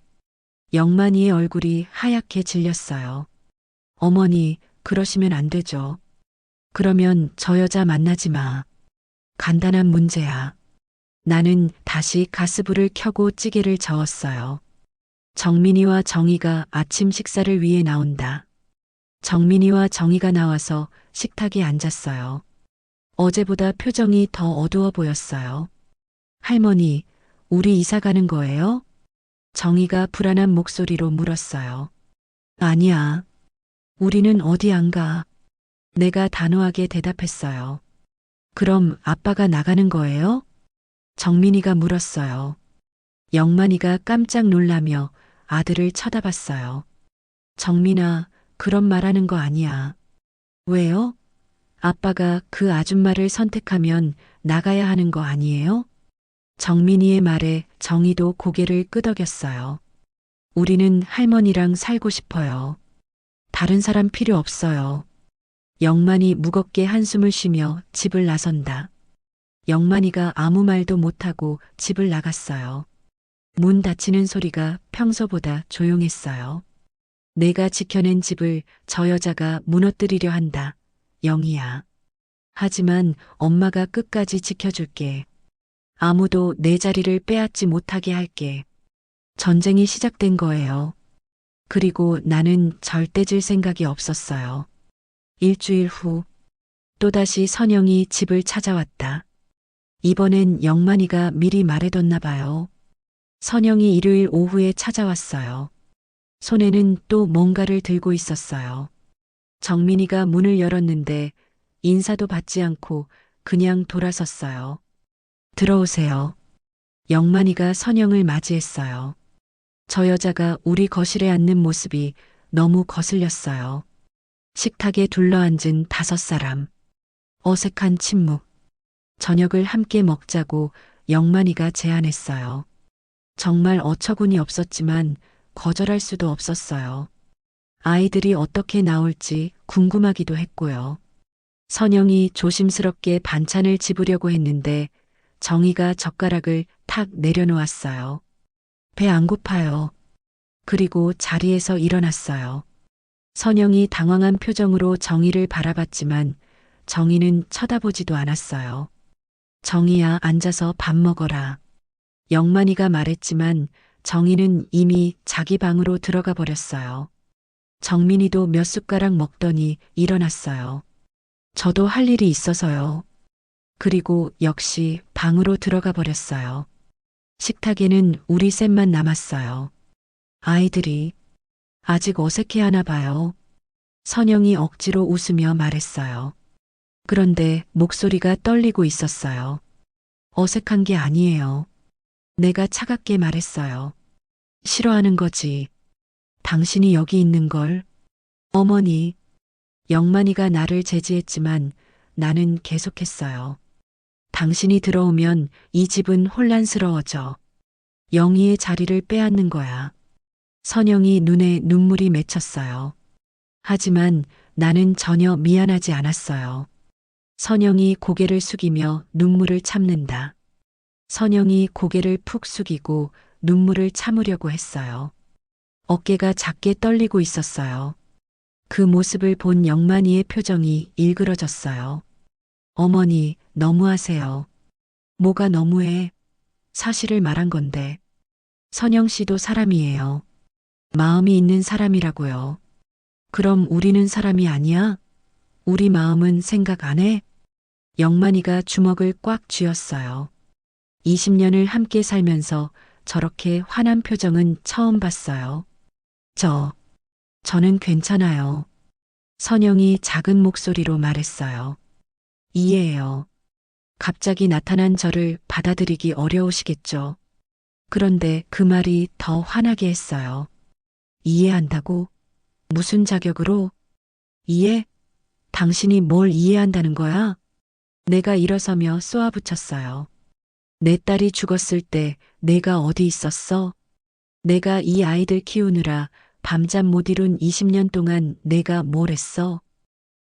영만이의 얼굴이 하얗게 질렸어요. 어머니, 그러시면 안 되죠. 그러면 저 여자 만나지 마. 간단한 문제야. 나는 다시 가스불을 켜고 찌개를 저었어요. 정민이와 정희가 아침 식사를 위해 나온다. 정민이와 정희가 나와서 식탁에 앉았어요. 어제보다 표정이 더 어두워 보였어요. 할머니, 우리 이사 가는 거예요? 정희가 불안한 목소리로 물었어요. 아니야. 우리는 어디 안 가. 내가 단호하게 대답했어요. 그럼 아빠가 나가는 거예요? 정민이가 물었어요. 영만이가 깜짝 놀라며 아들을 쳐다봤어요. 정민아, 그런 말하는 거 아니야. 왜요? 아빠가 그 아줌마를 선택하면 나가야 하는 거 아니에요? 정민이의 말에 정희도 고개를 끄덕였어요. 우리는 할머니랑 살고 싶어요. 다른 사람 필요 없어요. 영만이 무겁게 한숨을 쉬며 집을 나선다. 영만이가 아무 말도 못하고 집을 나갔어요. 문 닫히는 소리가 평소보다 조용했어요. 내가 지켜낸 집을 저 여자가 무너뜨리려 한다. 영희야. 하지만 엄마가 끝까지 지켜줄게. 아무도 내 자리를 빼앗지 못하게 할게. 전쟁이 시작된 거예요. 그리고 나는 절대 질 생각이 없었어요. 일주일 후, 또다시 선영이 집을 찾아왔다. 이번엔 영만이가 미리 말해뒀나 봐요. 선영이 일요일 오후에 찾아왔어요. 손에는 또 뭔가를 들고 있었어요. 정민이가 문을 열었는데 인사도 받지 않고 그냥 돌아섰어요. 들어오세요. 영만이가 선영을 맞이했어요. 저 여자가 우리 거실에 앉는 모습이 너무 거슬렸어요. 식탁에 둘러앉은 5사람. 어색한 침묵. 저녁을 함께 먹자고 영만이가 제안했어요. 정말 어처구니 없었지만 거절할 수도 없었어요. 아이들이 어떻게 나올지 궁금하기도 했고요. 선영이 조심스럽게 반찬을 집으려고 했는데 정희가 젓가락을 탁 내려놓았어요. 배 안 고파요. 그리고 자리에서 일어났어요. 선영이 당황한 표정으로 정희를 바라봤지만 정희는 쳐다보지도 않았어요. 정희야, 앉아서 밥 먹어라. 영만이가 말했지만 정희는 이미 자기 방으로 들어가 버렸어요. 정민이도 몇 숟가락 먹더니 일어났어요. 저도 할 일이 있어서요. 그리고 역시 방으로 들어가 버렸어요. 식탁에는 우리 셋만 남았어요. 아이들이 아직 어색해하나 봐요. 선영이 억지로 웃으며 말했어요. 그런데 목소리가 떨리고 있었어요. 어색한 게 아니에요. 내가 차갑게 말했어요. 싫어하는 거지. 당신이 여기 있는 걸. 어머니. 영만이가 나를 제지했지만 나는 계속했어요. 당신이 들어오면 이 집은 혼란스러워져. 영희의 자리를 빼앗는 거야. 선영이 눈에 눈물이 맺혔어요. 하지만 나는 전혀 미안하지 않았어요. 선영이 고개를 숙이며 눈물을 참는다. 선영이 고개를 푹 숙이고 눈물을 참으려고 했어요. 어깨가 작게 떨리고 있었어요. 그 모습을 본 영만이의 표정이 일그러졌어요. 어머니, 너무하세요. 뭐가 너무해? 사실을 말한 건데. 선영 씨도 사람이에요. 마음이 있는 사람이라고요. 그럼 우리는 사람이 아니야? 우리 마음은 생각 안 해? 영만이가 주먹을 꽉 쥐었어요. 20년을 함께 살면서 저렇게 화난 표정은 처음 봤어요. 저는 괜찮아요. 선영이 작은 목소리로 말했어요. 이해해요. 갑자기 나타난 저를 받아들이기 어려우시겠죠. 그런데 그 말이 더 화나게 했어요. 이해한다고? 무슨 자격으로? 이해? 당신이 뭘 이해한다는 거야? 내가 일어서며 쏘아붙였어요. 내 딸이 죽었을 때 내가 어디 있었어? 내가 이 아이들 키우느라 밤잠 못 이룬 20년 동안 내가 뭘 했어?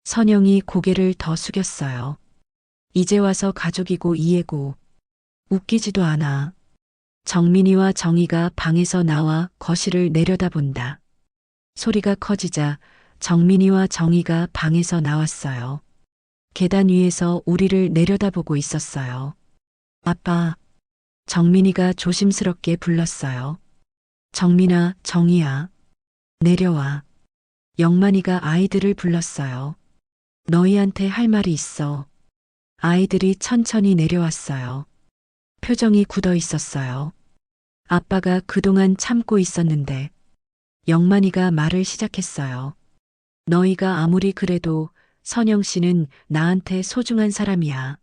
선영이 고개를 더 숙였어요. 이제 와서 가족이고 이해고. 웃기지도 않아. 정민이와 정희가 방에서 나와 거실을 내려다본다. 소리가 커지자 정민이와 정희가 방에서 나왔어요. 계단 위에서 우리를 내려다보고 있었어요. 아빠. 정민이가 조심스럽게 불렀어요. 정민아, 정희야. 내려와. 영만이가 아이들을 불렀어요. 너희한테 할 말이 있어. 아이들이 천천히 내려왔어요. 표정이 굳어 있었어요. 아빠가 그동안 참고 있었는데 영만이가 말을 시작했어요. 너희가 아무리 그래도 선영 씨는 나한테 소중한 사람이야.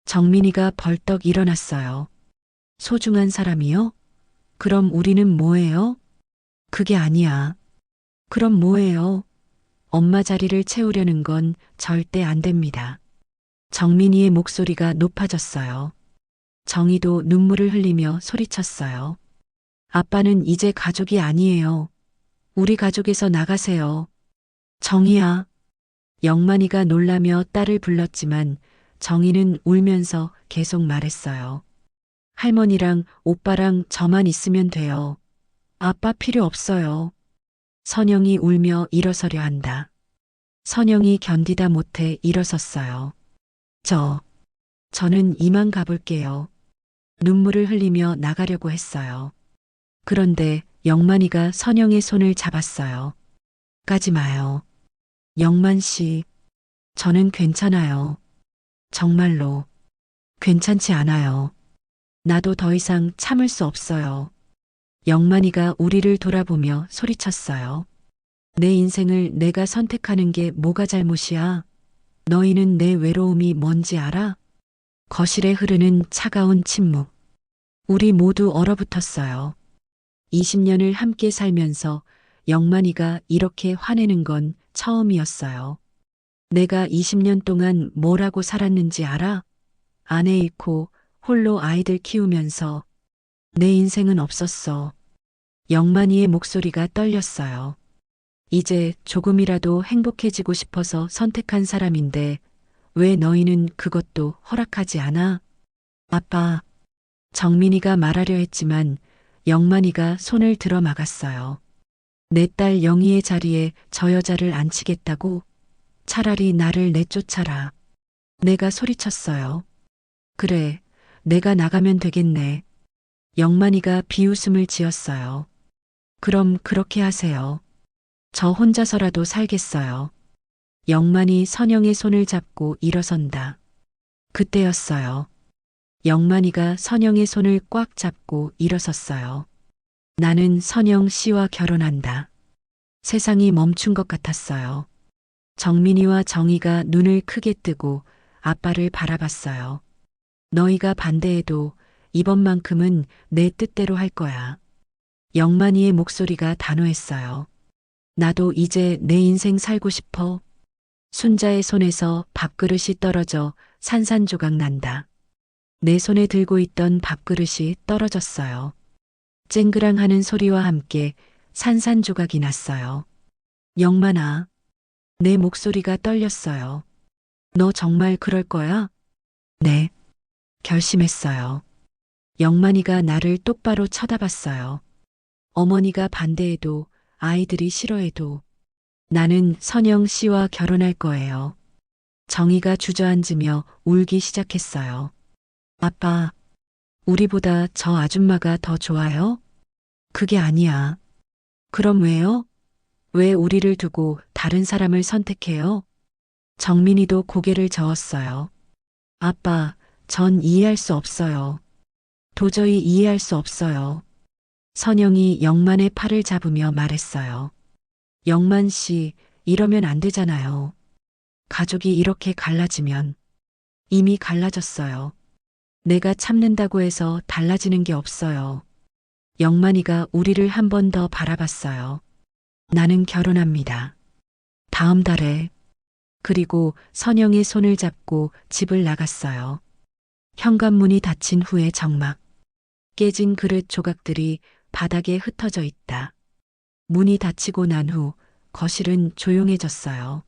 정민이가 벌떡 일어났어요. 소중한 사람이요? 그럼 우리는 뭐예요? 그게 아니야. 그럼 뭐예요? 엄마 자리를 채우려는 건 절대 안 됩니다. 정민이의 목소리가 높아졌어요. 정희도 눈물을 흘리며 소리쳤어요. 아빠는 이제 가족이 아니에요. 우리 가족에서 나가세요. 정희야. 영만이가 놀라며 딸을 불렀지만 정희는 울면서 계속 말했어요. 할머니랑 오빠랑 저만 있으면 돼요. 아빠 필요 없어요. 선영이 울며 일어서려 한다. 선영이 견디다 못해 일어섰어요. 저는 이만 가볼게요. 눈물을 흘리며 나가려고 했어요. 그런데 영만이가 선영의 손을 잡았어요. 가지 마요. 영만 씨, 저는 괜찮아요. 정말로 괜찮지 않아요. 나도 더 이상 참을 수 없어요. 영만이가 우리를 돌아보며 소리쳤어요. 내 인생을 내가 선택하는 게 뭐가 잘못이야? 너희는 내 외로움이 뭔지 알아? 거실에 흐르는 차가운 침묵. 우리 모두 얼어붙었어요. 20년을 함께 살면서 영만이가 이렇게 화내는 건 처음이었어요. 내가 20년 동안 뭐라고 살았는지 알아? 아내 잃고 홀로 아이들 키우면서 내 인생은 없었어. 영만이의 목소리가 떨렸어요. 이제 조금이라도 행복해지고 싶어서 선택한 사람인데 왜 너희는 그것도 허락하지 않아? 아빠, 정민이가 말하려 했지만 영만이가 손을 들어 막았어요. 내 딸 영희의 자리에 저 여자를 앉히겠다고? 차라리 나를 내쫓아라. 내가 소리쳤어요. 그래, 내가 나가면 되겠네. 영만이가 비웃음을 지었어요. 그럼 그렇게 하세요. 저 혼자서라도 살겠어요. 영만이 선영의 손을 잡고 일어선다. 그때였어요. 영만이가 선영의 손을 꽉 잡고 일어섰어요. 나는 선영 씨와 결혼한다. 세상이 멈춘 것 같았어요. 정민이와 정희가 눈을 크게 뜨고 아빠를 바라봤어요. 너희가 반대해도 이번만큼은 내 뜻대로 할 거야. 영만이의 목소리가 단호했어요. 나도 이제 내 인생 살고 싶어. 순자의 손에서 밥그릇이 떨어져 산산조각 난다. 내 손에 들고 있던 밥그릇이 떨어졌어요. 쨍그랑하는 소리와 함께 산산조각이 났어요. 영만아, 내 목소리가 떨렸어요. 너 정말 그럴 거야? 네, 결심했어요. 영만이가 나를 똑바로 쳐다봤어요. 어머니가 반대해도 아이들이 싫어해도 나는 선영 씨와 결혼할 거예요. 정희가 주저앉으며 울기 시작했어요. 아빠, 우리보다 저 아줌마가 더 좋아요? 그게 아니야. 그럼 왜요? 왜 우리를 두고 다른 사람을 선택해요? 정민이도 고개를 저었어요. 아빠, 전 이해할 수 없어요. 도저히 이해할 수 없어요. 선영이 영만의 팔을 잡으며 말했어요. 영만 씨, 이러면 안 되잖아요. 가족이 이렇게 갈라지면 이미 갈라졌어요. 내가 참는다고 해서 달라지는 게 없어요. 영만이가 우리를 한 번 더 바라봤어요. 나는 결혼합니다. 다음 달에. 그리고 선영의 손을 잡고 집을 나갔어요. 현관문이 닫힌 후에 정막. 깨진 그릇 조각들이 바닥에 흩어져 있다. 문이 닫히고 난 후 거실은 조용해졌어요.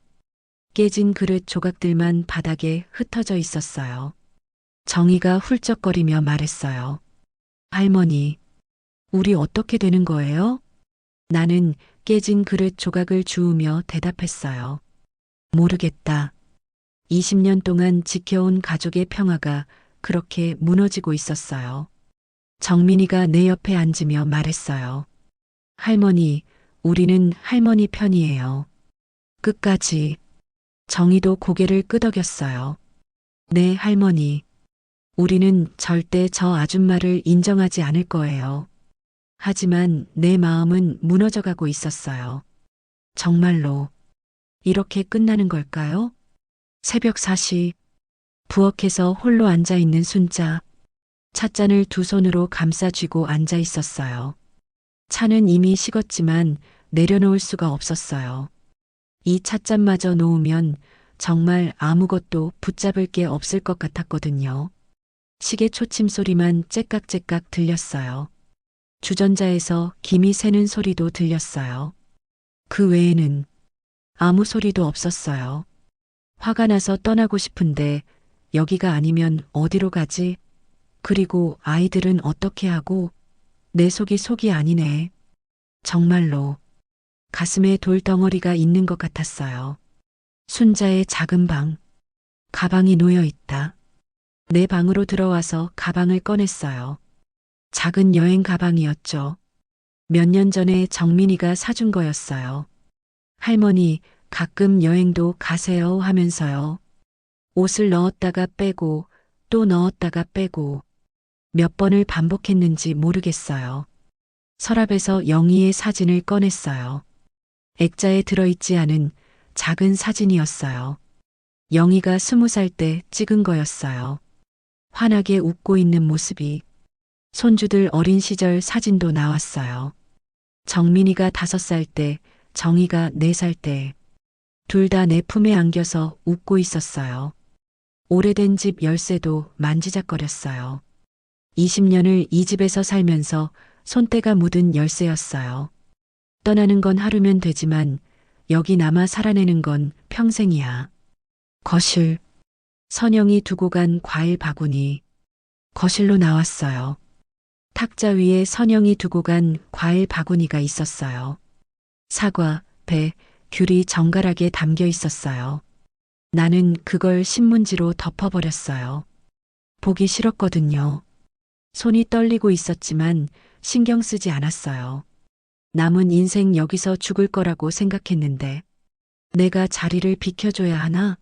깨진 그릇 조각들만 바닥에 흩어져 있었어요. 정희가 훌쩍거리며 말했어요. 할머니, 우리 어떻게 되는 거예요? 나는 깨진 그릇 조각을 주우며 대답했어요. 모르겠다. 20년 동안 지켜온 가족의 평화가 그렇게 무너지고 있었어요. 정민이가 내 옆에 앉으며 말했어요. 할머니, 우리는 할머니 편이에요. 끝까지. 정희도 고개를 끄덕였어요. 네, 할머니. 우리는 절대 저 아줌마를 인정하지 않을 거예요. 하지만 내 마음은 무너져가고 있었어요. 정말로 이렇게 끝나는 걸까요? 새벽 4시 부엌에서 홀로 앉아 있는 순자. 찻잔을 두 손으로 감싸 쥐고 앉아 있었어요. 차는 이미 식었지만 내려놓을 수가 없었어요. 이 찻잔마저 놓으면 정말 아무것도 붙잡을 게 없을 것 같았거든요. 시계 초침 소리만 째깍째깍 들렸어요. 주전자에서 김이 새는 소리도 들렸어요. 그 외에는 아무 소리도 없었어요. 화가 나서 떠나고 싶은데 여기가 아니면 어디로 가지? 그리고 아이들은 어떻게 하고? 내 속이 아니네. 정말로 가슴에 돌덩어리가 있는 것 같았어요. 순자의 작은 방. 가방이 놓여 있다. 내 방으로 들어와서 가방을 꺼냈어요. 작은 여행 가방이었죠. 몇 년 전에 정민이가 사준 거였어요. 할머니, 가끔 여행도 가세요 하면서요. 옷을 넣었다가 빼고 또 넣었다가 빼고 몇 번을 반복했는지 모르겠어요. 서랍에서 영희의 사진을 꺼냈어요. 액자에 들어있지 않은 작은 사진이었어요. 영희가 20살 때 찍은 거였어요. 환하게 웃고 있는 모습이. 손주들 어린 시절 사진도 나왔어요. 정민이가 5살 때, 정희가 4살 때. 둘 다 내 품에 안겨서 웃고 있었어요. 오래된 집 열쇠도 만지작거렸어요. 20년을 이 집에서 살면서 손때가 묻은 열쇠였어요. 떠나는 건 하루면 되지만 여기 남아 살아내는 건 평생이야. 거실. 선영이 두고 간 과일 바구니. 거실로 나왔어요. 탁자 위에 선영이 두고 간 과일 바구니가 있었어요. 사과, 배, 귤이 정갈하게 담겨 있었어요. 나는 그걸 신문지로 덮어버렸어요. 보기 싫었거든요. 손이 떨리고 있었지만 신경 쓰지 않았어요. 남은 인생 여기서 죽을 거라고 생각했는데 내가 자리를 비켜줘야 하나?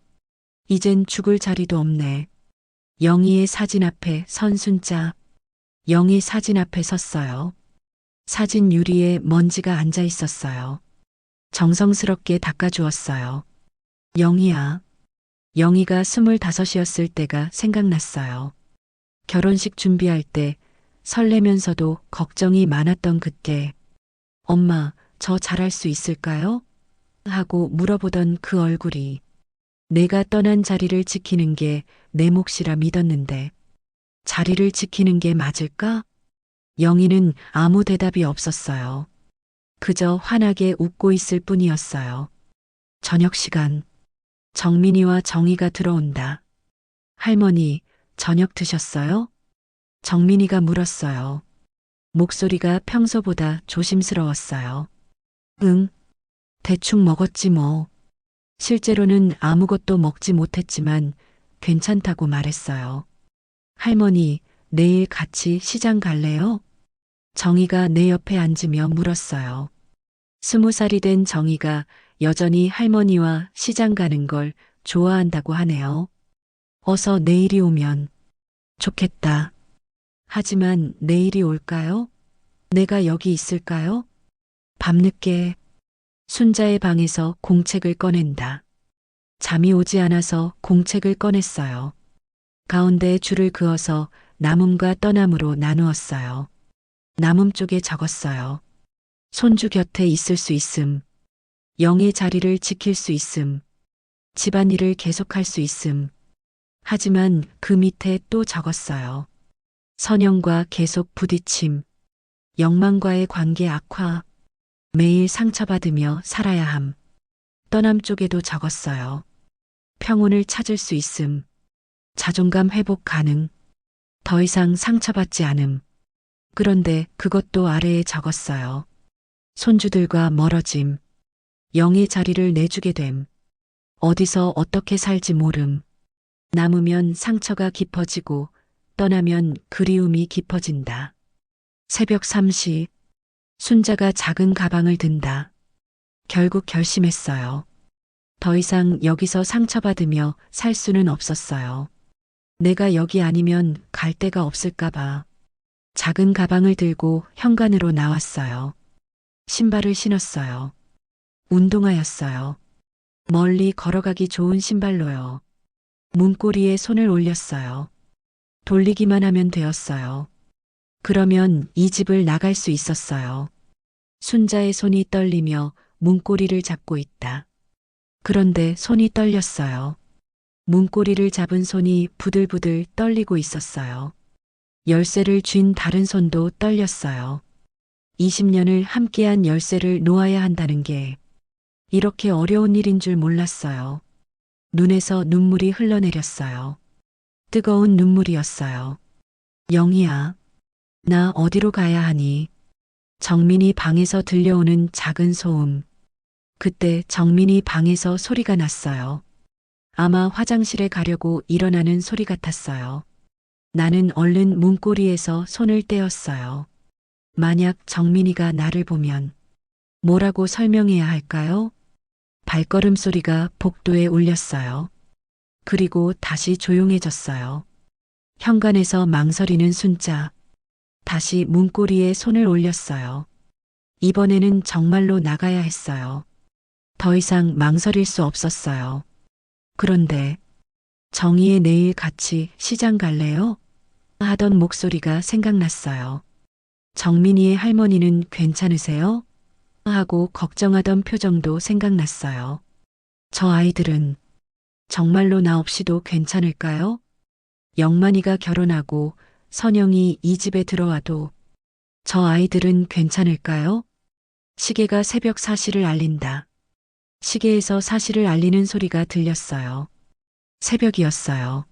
이젠 죽을 자리도 없네. 영희의 사진 앞에 선 순자. 영희 사진 앞에 섰어요. 사진 유리에 먼지가 앉아 있었어요. 정성스럽게 닦아주었어요. 영희야. 영희가 25이었을 때가 생각났어요. 결혼식 준비할 때 설레면서도 걱정이 많았던 그때. 엄마, 저 잘할 수 있을까요? 하고 물어보던 그 얼굴이. 내가 떠난 자리를 지키는 게 내 몫이라 믿었는데 자리를 지키는 게 맞을까? 영희는 아무 대답이 없었어요. 그저 환하게 웃고 있을 뿐이었어요. 저녁 시간. 정민이와 정희가 들어온다. 할머니, 저녁 드셨어요? 정민이가 물었어요. 목소리가 평소보다 조심스러웠어요. 응, 대충 먹었지 뭐. 실제로는 아무것도 먹지 못했지만 괜찮다고 말했어요. 할머니, 내일 같이 시장 갈래요? 정희가 내 옆에 앉으며 물었어요. 20살이 된 정희가 여전히 할머니와 시장 가는 걸 좋아한다고 하네요. 어서 내일이 오면 좋겠다. 하지만 내일이 올까요? 내가 여기 있을까요? 밤늦게 순자의 방에서 공책을 꺼낸다. 잠이 오지 않아서 공책을 꺼냈어요. 가운데에 줄을 그어서 남음과 떠남으로 나누었어요. 남음 쪽에 적었어요. 손주 곁에 있을 수 있음. 영의 자리를 지킬 수 있음. 집안일을 계속할 수 있음. 하지만 그 밑에 또 적었어요. 선영과 계속 부딪힘. 영만과의 관계 악화. 매일 상처받으며 살아야 함. 떠남 쪽에도 적었어요. 평온을 찾을 수 있음. 자존감 회복 가능. 더 이상 상처받지 않음. 그런데 그것도 아래에 적었어요. 손주들과 멀어짐. 영의 자리를 내주게 됨. 어디서 어떻게 살지 모름. 남으면 상처가 깊어지고 떠나면 그리움이 깊어진다. 새벽 3시. 순자가 작은 가방을 든다. 결국 결심했어요. 더 이상 여기서 상처받으며 살 수는 없었어요. 내가 여기 아니면 갈 데가 없을까봐. 작은 가방을 들고 현관으로 나왔어요. 신발을 신었어요. 운동화였어요. 멀리 걸어가기 좋은 신발로요. 문고리에 손을 올렸어요. 돌리기만 하면 되었어요. 그러면 이 집을 나갈 수 있었어요. 순자의 손이 떨리며 문고리를 잡고 있다. 그런데 손이 떨렸어요. 문고리를 잡은 손이 부들부들 떨리고 있었어요. 열쇠를 쥔 다른 손도 떨렸어요. 20년을 함께한 열쇠를 놓아야 한다는 게 이렇게 어려운 일인 줄 몰랐어요. 눈에서 눈물이 흘러내렸어요. 뜨거운 눈물이었어요. 영희야, 나 어디로 가야 하니? 정민이 방에서 들려오는 작은 소음. 그때 정민이 방에서 소리가 났어요. 아마 화장실에 가려고 일어나는 소리 같았어요. 나는 얼른 문고리에서 손을 떼었어요. 만약 정민이가 나를 보면 뭐라고 설명해야 할까요? 발걸음 소리가 복도에 울렸어요. 그리고 다시 조용해졌어요. 현관에서 망설이는 순자. 다시 문고리에 손을 올렸어요. 이번에는 정말로 나가야 했어요. 더 이상 망설일 수 없었어요. 그런데 정희의 내일 같이 시장 갈래요? 하던 목소리가 생각났어요. 정민이의 할머니는 괜찮으세요? 하고 걱정하던 표정도 생각났어요. 저 아이들은 정말로 나 없이도 괜찮을까요? 영만이가 결혼하고 선영이 이 집에 들어와도 저 아이들은 괜찮을까요? 시계가 새벽 4시를 알린다. 시계에서 사실을 알리는 소리가 들렸어요. 새벽이었어요.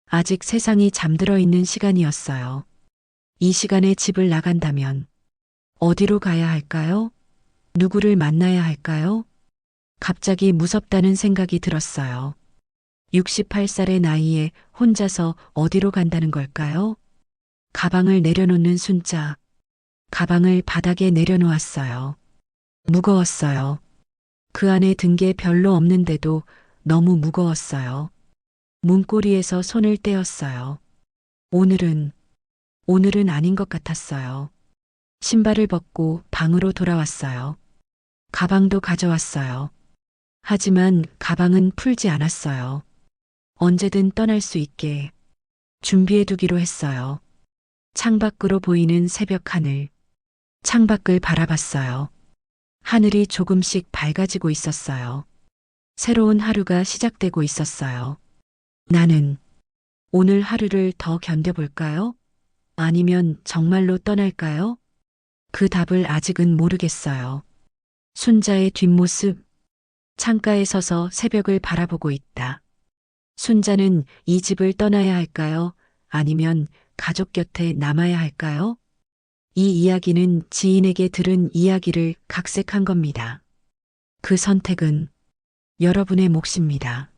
아직 세상이 잠들어 있는 시간이었어요. 이 시간에 집을 나간다면 어디로 가야 할까요? 누구를 만나야 할까요? 갑자기 무섭다는 생각이 들었어요. 68살의 나이에 혼자서 어디로 간다는 걸까요? 가방을 내려놓는 순자. 가방을 바닥에 내려놓았어요. 무거웠어요. 그 안에 든 게 별로 없는데도 너무 무거웠어요. 문고리에서 손을 떼었어요. 오늘은 아닌 것 같았어요. 신발을 벗고 방으로 돌아왔어요. 가방도 가져왔어요. 하지만 가방은 풀지 않았어요. 언제든 떠날 수 있게 준비해 두기로 했어요. 창밖으로 보이는 새벽 하늘. 창밖을 바라봤어요. 하늘이 조금씩 밝아지고 있었어요. 새로운 하루가 시작되고 있었어요. 나는 오늘 하루를 더 견뎌볼까요? 아니면 정말로 떠날까요? 그 답을 아직은 모르겠어요. 순자의 뒷모습. 창가에 서서 새벽을 바라보고 있다. 순자는 이 집을 떠나야 할까요? 아니면 가족 곁에 남아야 할까요? 이 이야기는 지인에게 들은 이야기를 각색한 겁니다. 그 선택은 여러분의 몫입니다.